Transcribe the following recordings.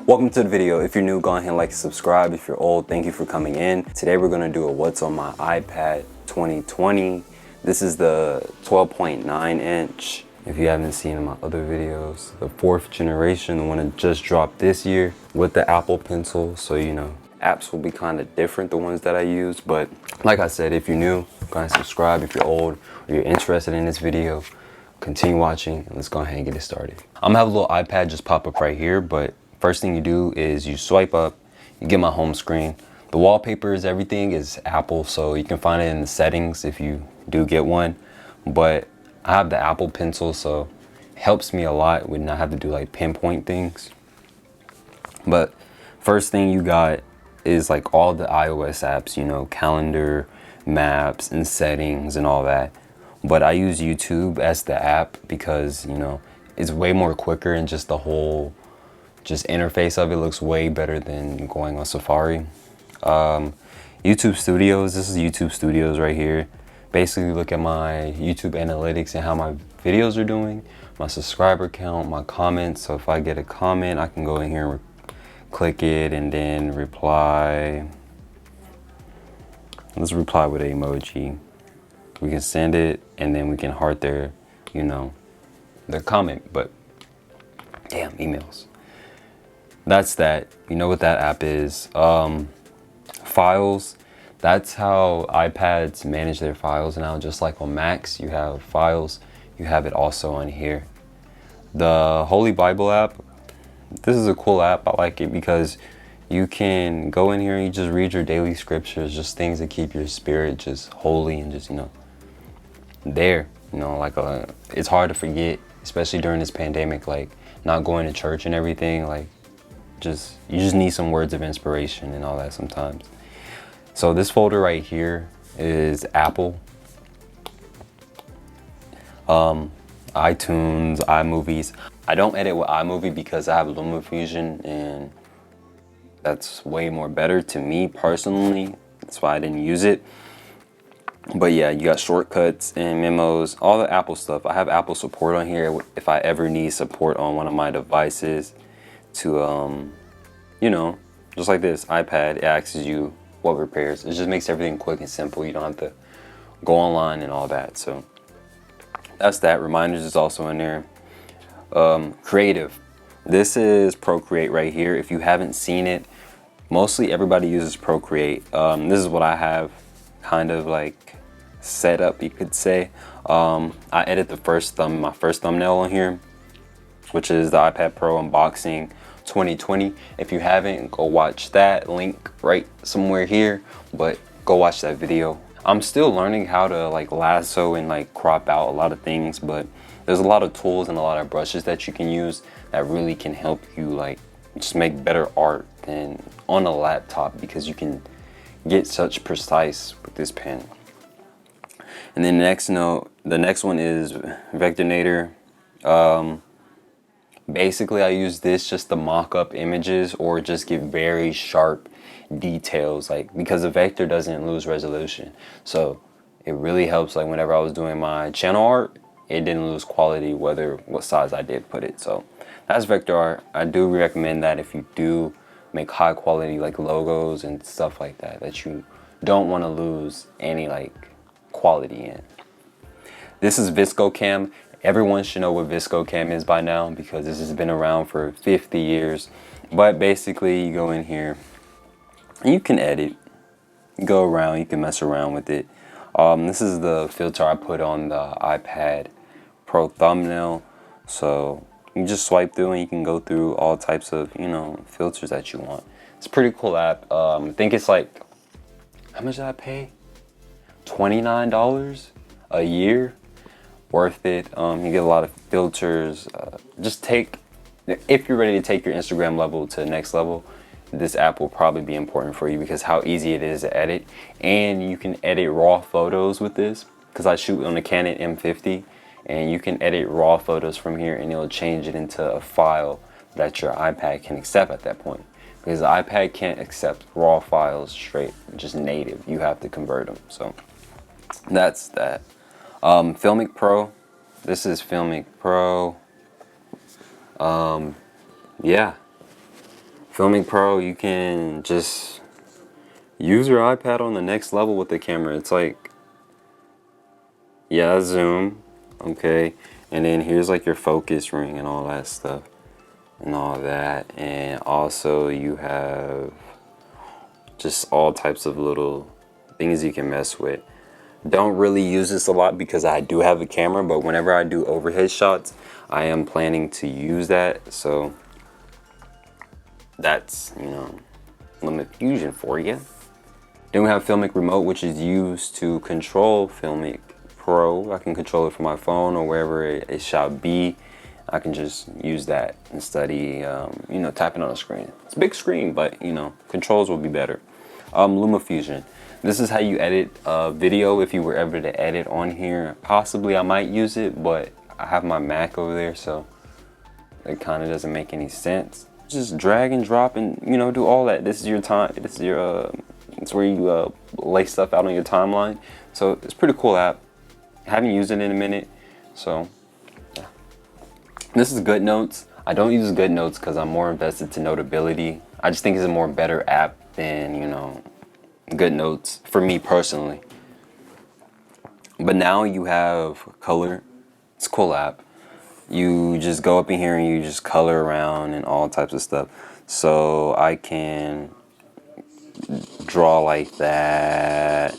Welcome to the video. If you're new, go ahead and like and subscribe. If you're old, thank you for coming in. Today we're gonna do a what's on my iPad 2020. This is the 12.9 inch. If you haven't seen my other videos, the 4th generation, the one that just dropped this year with the Apple Pencil. So, you know, apps will be kind of different, the ones that I use. But like I said, if you're new, go ahead and subscribe. If you're old or you're interested in this video, continue watching and let's go ahead and get it started. I'm gonna have a little iPad just pop up right here, but first thing you do is you swipe up, you get my home screen. The wallpapers, everything is Apple, so you can find it in the settings if you do get one. But I have the Apple Pencil, so it helps me a lot when I have to do like pinpoint things. But first thing you got is like all the iOS apps, you know, calendar, maps, and settings and all that. But I use YouTube as the app because, you know, it's way more quicker and just the whole interface of it looks way better than going on Safari. YouTube Studios, this is YouTube Studios right here. Basically look at my YouTube analytics and how my videos are doing, my subscriber count, my comments. So if I get a comment, I can go in here and click it and then reply. Let's reply with an emoji. We can send it and then we can heart their, you know, their comment. But damn, emails. That's that. You know what that app is. Files. That's how iPads manage their files now. Just like on Macs, you have files. You have it also on here. The Holy Bible app. This is a cool app. I like it because you can go in here and you just read your daily scriptures, just things that keep your spirit just holy and just, you know, there. You know, like it's hard to forget, especially during this pandemic, like not going to church and everything. Like, you just need some words of inspiration and all that sometimes. So this folder right here is Apple, iTunes, iMovies. I don't edit with iMovie because I have LumaFusion and that's way more better to me personally. That's why I didn't use it. But yeah, you got shortcuts and memos, all the Apple stuff. I have Apple support on here if I ever need support on one of my devices to, you know, just like this iPad, it asks you what repairs. It just makes everything quick and simple. You don't have to go online and all that. So that's that. Reminders is also in there. Creative. This is Procreate right here. If you haven't seen it, mostly everybody uses Procreate. This is what I have kind of like set up, you could say. I edit my first thumbnail on here, which is the iPad Pro unboxing 2020. If you haven't, go watch that. Link right somewhere here, but go watch that video. I'm still learning how to like lasso and like crop out a lot of things, but there's a lot of tools and a lot of brushes that you can use that really can help you like just make better art than on a laptop, because you can get such precise with this pen. And then the next one is Vectornator. Basically, I use this just to mock up images or just get very sharp details, like because the vector doesn't lose resolution. So it really helps, like whenever I was doing my channel art, it didn't lose quality what size I did put it. So that's vector art. I do recommend that if you do make high quality like logos and stuff like that, that you don't want to lose any like quality in. This is ViscoCam. Everyone should know what ViscoCam is by now because this has been around for 50 years. But basically, you go in here and you can edit. You go around, you can mess around with it. This is the filter I put on the iPad Pro thumbnail. So you just swipe through and you can go through all types of, you know, filters that you want. It's a pretty cool app. I think it's like, how much did I pay? $29 a year. Worth it. You get a lot of filters. If you're ready to take your Instagram level to the next level, this app will probably be important for you because how easy it is to edit. And you can edit raw photos with this because I shoot on a Canon M50 and you can edit raw photos from here and it'll change it into a file that your iPad can accept at that point, because the iPad can't accept raw files straight, just native. You have to convert them. So that's that. Filmic Pro. This is Filmic Pro. Yeah. Filmic Pro, you can just use your iPad on the next level with the camera. It's like, yeah, zoom, okay, and then here's like your focus ring and all that stuff and all that, and also you have just all types of little things you can mess with. Don't really use this a lot because I do have a camera, but whenever I do overhead shots, I am planning to use that. So that's, you know, Limit Fusion for you. Then we have Filmic Remote, which is used to control Filmic Pro. I can control it from my phone or wherever it shall be. I can just use that and study, you know, tapping on a screen. It's a big screen, but, you know, controls will be better. LumaFusion. This is how you edit video if you were ever to edit on here. Possibly I might use it, but I have my Mac over there, so it kind of doesn't make any sense. Just drag and drop and, you know, do all that. This is your time. This is your, it's where you lay stuff out on your timeline. So it's a pretty cool app. I haven't used it in a minute, so yeah. This is GoodNotes. I don't use GoodNotes because I'm more invested to Notability. I just think it's a more better app than, you know, GoodNotes for me personally. But now you have Color. It's a cool app. You just go up in here and you just color around and all types of stuff. So I can draw like that.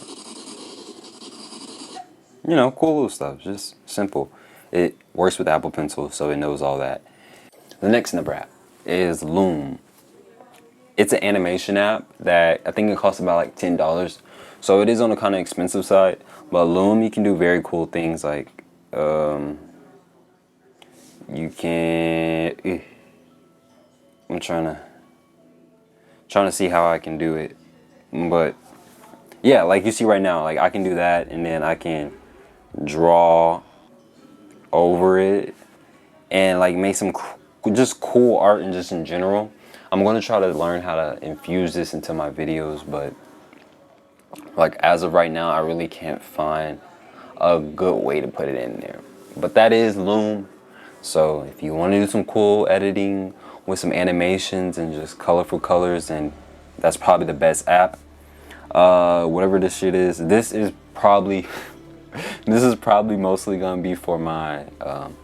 You know, cool little stuff, just simple. It works with Apple Pencil, so it knows all that. The next number app is Loom. It's an animation app that I think it costs about like $10. So it is on the kind of expensive side, but Loom, you can do very cool things like, you can, I'm trying to see how I can do it, but yeah, like you see right now, like I can do that, and then I can draw over it and like make some just cool art and just in general. I'm going to try to learn how to infuse this into my videos, but like as of right now, I really can't find a good way to put it in there. But that is Loom. So if you want to do some cool editing with some animations and just colorful colors, then that's probably the best app. Whatever this shit is, this is probably this is probably mostly gonna be for my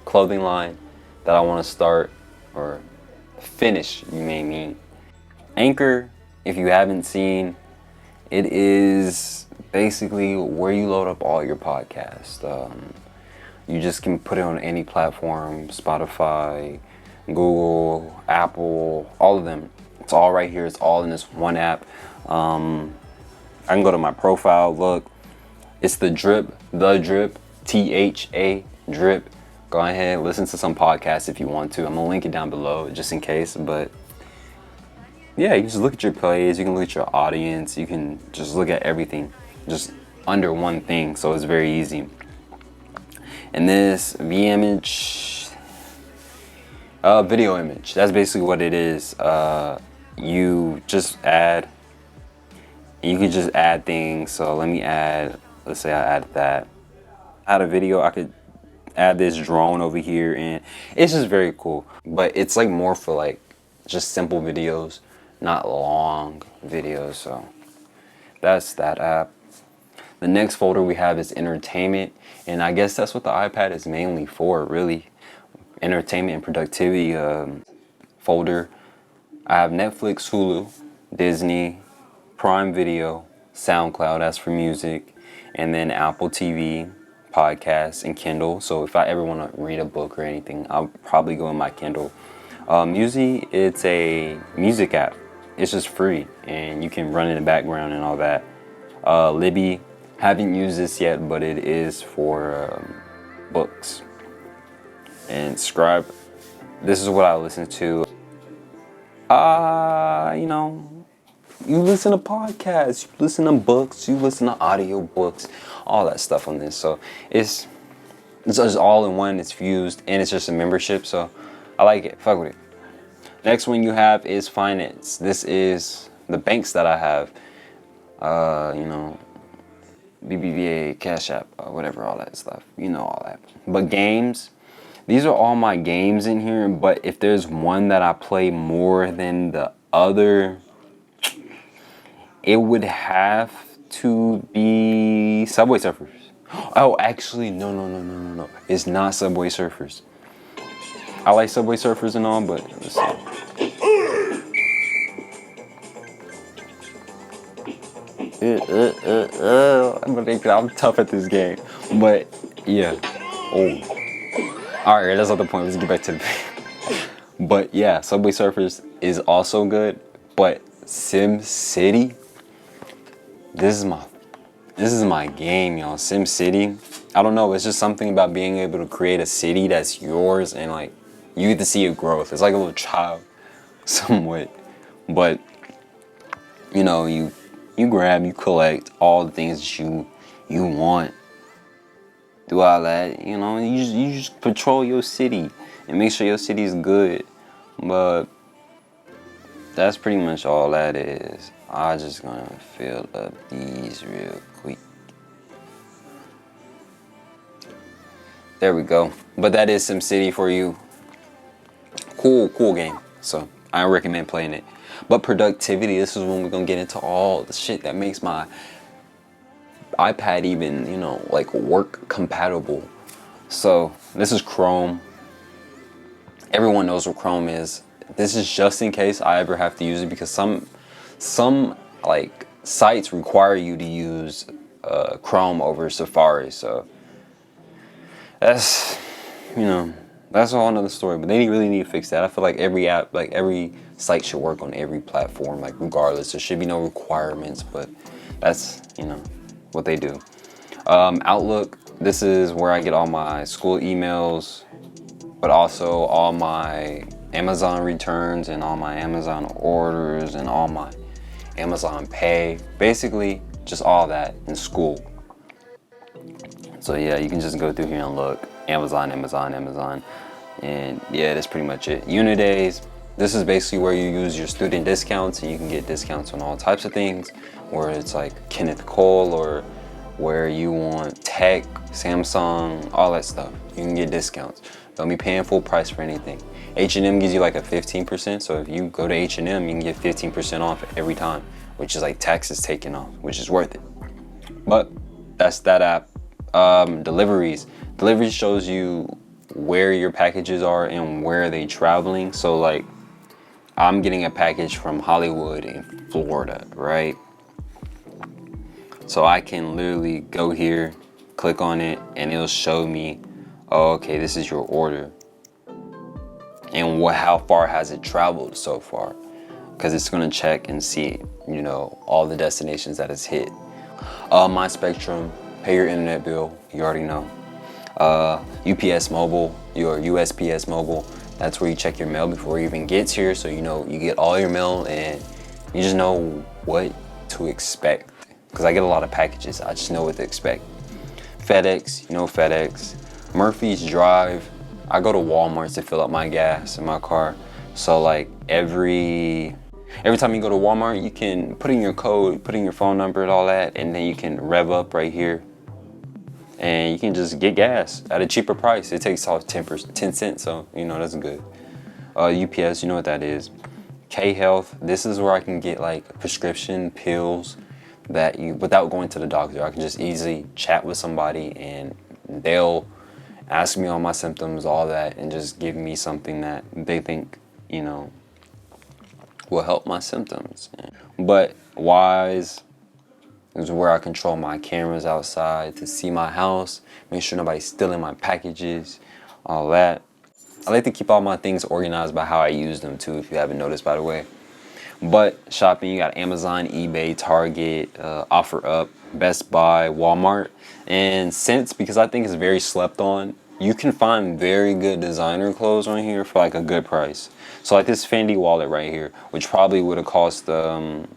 clothing line that I want to start or finish, you may mean. Anchor, if you haven't seen, it is basically where you load up all your podcasts. You just can put it on any platform, Spotify, Google, Apple, all of them. It's all right here. It's all in this one app. I can go to my profile, look. It's the Drip, THA, Drip. Go ahead, listen to some podcasts if you want to. I'm gonna link it down below just in case, but yeah, you can just look at your plays, you can look at your audience, you can just look at everything just under one thing, so it's very easy. And this V-image, video image, that's basically what it is. You just add, you could just add things. So let me add, let's say I add that. Add a video, I could add this drone over here, and it's just very cool. But it's like more for like just simple videos, not long videos. So that's that app. The next folder we have is entertainment, and I guess that's what the iPad is mainly for, really. Entertainment and productivity folder. I have Netflix, Hulu, Disney, Prime Video, SoundCloud, that's for music, and then Apple TV, podcasts, and Kindle. So if I ever want to read a book or anything, I'll probably go in my Kindle. Musi, it's a music app. It's just free, and you can run in the background and all that. Libby, haven't used this yet, but it is for books. And Scribe, this is what I listen to. You know, you listen to podcasts, you listen to books, you listen to audio books, all that stuff on this. So it's just all in one, it's fused, and it's just a membership, so I like it, fuck with it. Next one you have is finance. This is the banks that I have, you know, BBVA, Cash App, whatever, all that stuff, you know, all that. But games, these are all my games in here, but if there's one that I play more than the other, it would have to be Subway Surfers. Oh, actually, no. It's not Subway Surfers. I like Subway Surfers and all, but let's see. I'm tough at this game, but yeah. Oh, all right, that's not the point. Let's get back to the. But yeah, Subway Surfers is also good, but Sim City. This is my game, y'all. Sim City. I don't know. It's just something about being able to create a city that's yours and like you get to see it growth. It's like a little child, somewhat, but you know you grab, you collect all the things that you want. Do all that, you know. You just patrol your city and make sure your city is good. But that's pretty much all that is. I'm just gonna fill up these real quick. There we go. But that is SimCity for you. Cool game. So I recommend playing it. But productivity, this is when we're gonna get into all the shit that makes my iPad even, you know, like work compatible. So this is Chrome. Everyone knows what Chrome is. This is just in case I ever have to use it, because some like sites require you to use Chrome over Safari. So that's, you know, that's a whole another story. But they really need to fix that. I feel like every app, like every site should work on every platform, like regardless. There should be no requirements, but that's, you know, what they do. Outlook, this is where I get all my school emails, but also all my Amazon returns and all my Amazon orders and all my Amazon Pay. Basically, just all that in school. So yeah, you can just go through here and look. Amazon. And yeah, that's pretty much it. Unidays, this is basically where you use your student discounts, and you can get discounts on all types of things, where it's like Kenneth Cole, or where you want tech, Samsung, all that stuff. You can get discounts. Don't be paying full price for anything. H&M gives you like a 15%, so if you go to H&M, you can get 15% off every time, which is like taxes taken off, which is worth it. But that's that app. Deliveries shows you where your packages are and where they traveling. So like I'm getting a package from Hollywood in Florida, right? So I can literally go here, click on it, and it'll show me, oh, okay, this is your order, and how far has it traveled so far, because it's gonna check and see, you know, all the destinations that it's hit. My Spectrum, pay your internet bill, you already know. UPS Mobile, your USPS Mobile, that's where you check your mail before it even gets here, so you know you get all your mail and you just know what to expect. Because I get a lot of packages, I just know what to expect. FedEx, you know FedEx. Murphy's Drive, I go to Walmart to fill up my gas in my car. So like every time you go to Walmart, you can put in your code, put in your phone number and all that, and then you can rev up right here. And you can just get gas at a cheaper price. It takes off 10 cents, so you know that's good. UPS, you know what that is. K-Health, this is where I can get like prescription pills that without going to the doctor. I can just easily chat with somebody and they'll ask me all my symptoms, all that, and just give me something that they think, you know, will help my symptoms. But Wise is where I control my cameras outside to see my house, make sure nobody's stealing my packages, all that. I like to keep all my things organized by how I use them too, if you haven't noticed, by the way. But shopping, you got Amazon, eBay, Target, OfferUp, Best Buy, Walmart. And since, because I think it's very slept on, you can find very good designer clothes on here for like a good price. So like this Fendi wallet right here, which probably would have cost, I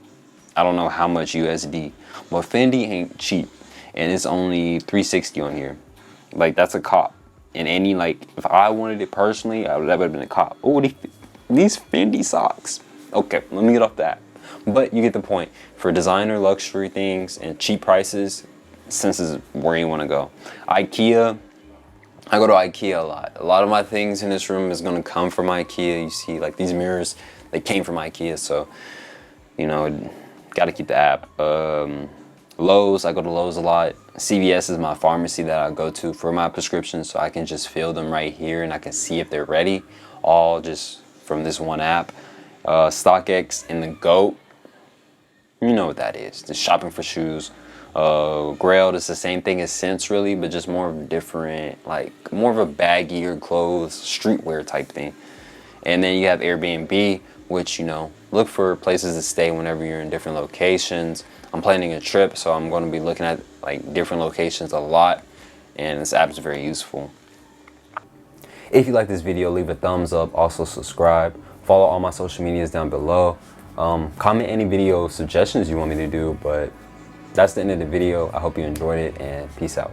don't know how much USD, but Fendi ain't cheap. And it's only $360 on here. Like that's a cop. And any, like, if I wanted it personally, that would have been a cop. Oh, these Fendi socks. Okay, let me get off that. But you get the point. For designer luxury things and cheap prices, Sense is where you want to go. IKEA, I go to IKEA a lot. A lot of my things in this room is gonna come from IKEA. You see, like these mirrors, they came from IKEA, so you know, gotta keep the app. Lowe's, I go to Lowe's a lot. CVS is my pharmacy that I go to for my prescriptions, so I can just fill them right here and I can see if they're ready, all just from this one app. StockX and the GOAT, you know what that is. Just shopping for shoes. Grailed is the same thing as Sense really, but just more of a different, like more of a baggier clothes, streetwear type thing. And then you have Airbnb, which, you know, look for places to stay whenever you're in different locations. I'm planning a trip, so I'm going to be looking at like different locations a lot, and this app is very useful. If you like this video, leave a thumbs up. Also subscribe. Follow all my social medias down below. Comment any video suggestions you want me to do, but that's the end of the video. I hope you enjoyed it, and peace out.